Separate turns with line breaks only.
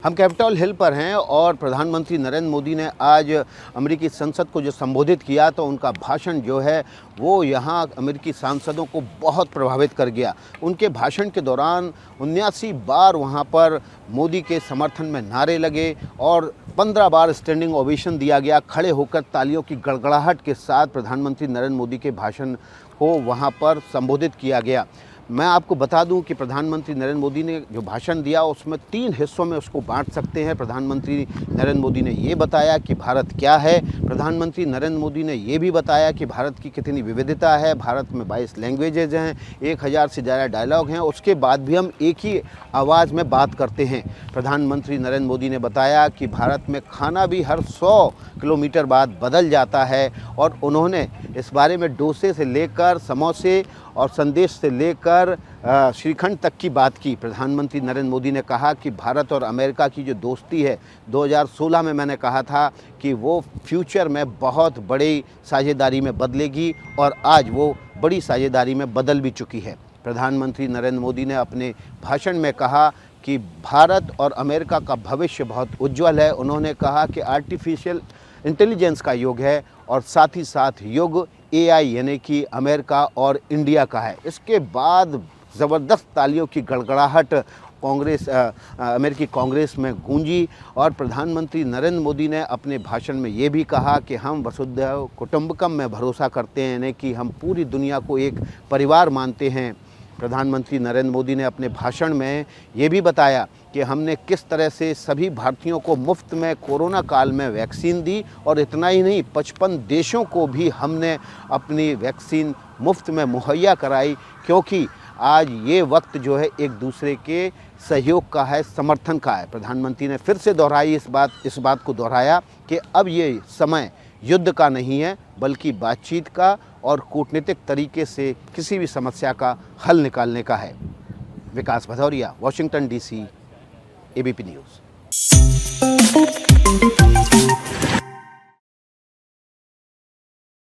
हम Capitol Hill पर हैं और प्रधानमंत्री नरेंद्र मोदी ने आज अमेरिकी संसद को जो संबोधित किया तो उनका भाषण जो है वो यहाँ अमेरिकी सांसदों को बहुत प्रभावित कर गया। उनके भाषण के दौरान 79 बार वहाँ पर मोदी के समर्थन में नारे लगे और 15 बार स्टैंडिंग ओवेशन दिया गया। खड़े होकर तालियों की गड़गड़ाहट के साथ प्रधानमंत्री नरेंद्र मोदी के भाषण को वहाँ पर संबोधित किया गया। मैं आपको बता दूं कि प्रधानमंत्री नरेंद्र मोदी ने जो भाषण दिया उसमें 3 हिस्सों में उसको बांट सकते हैं। प्रधानमंत्री नरेंद्र मोदी ने ये बताया कि भारत क्या है। प्रधानमंत्री नरेंद्र मोदी ने ये भी बताया कि भारत की कितनी विविधता है। भारत में 22 लैंग्वेजेज हैं, 1000 से ज़्यादा डायलॉग हैं। उसके बाद भी हम एक ही आवाज़ में बात करते हैं। प्रधानमंत्री नरेंद्र मोदी ने बताया कि भारत में खाना भी हर 100 किलोमीटर बाद बदल जाता है और उन्होंने इस बारे में डोसे से लेकर समोसे और संदेश से लेकर श्रीखंड तक की बात की। प्रधानमंत्री नरेंद्र मोदी ने कहा कि भारत और अमेरिका की जो दोस्ती है 2016 में मैंने कहा था कि वो फ्यूचर में बहुत बड़ी साझेदारी में बदलेगी और आज वो बड़ी साझेदारी में बदल भी चुकी है। प्रधानमंत्री नरेंद्र मोदी ने अपने भाषण में कहा कि भारत और अमेरिका का भविष्य बहुत उज्जवल है। उन्होंने कहा कि आर्टिफिशियल इंटेलिजेंस का युग है और साथ ही साथ युग AI यानी कि अमेरिका और इंडिया का है। इसके बाद ज़बरदस्त तालियों की गड़गड़ाहट अमेरिकी कांग्रेस में गूंजी और प्रधानमंत्री नरेंद्र मोदी ने अपने भाषण में ये भी कहा कि हम वसुधैव कुटुंबकम में भरोसा करते हैं, यानी कि हम पूरी दुनिया को एक परिवार मानते हैं। प्रधानमंत्री नरेंद्र मोदी ने अपने भाषण में ये भी बताया कि हमने किस तरह से सभी भारतीयों को मुफ्त में कोरोना काल में वैक्सीन दी और इतना ही नहीं 55 देशों को भी हमने अपनी वैक्सीन मुफ्त में मुहैया कराई, क्योंकि आज ये वक्त जो है एक दूसरे के सहयोग का है, समर्थन का है। प्रधानमंत्री ने फिर से दोहराई इस बात को दोहराया कि अब ये समय युद्ध का नहीं है बल्कि बातचीत का और कूटनीतिक तरीके से किसी भी समस्या का हल निकालने का है। Vikas Bhadauria, Washington DC, ABP news.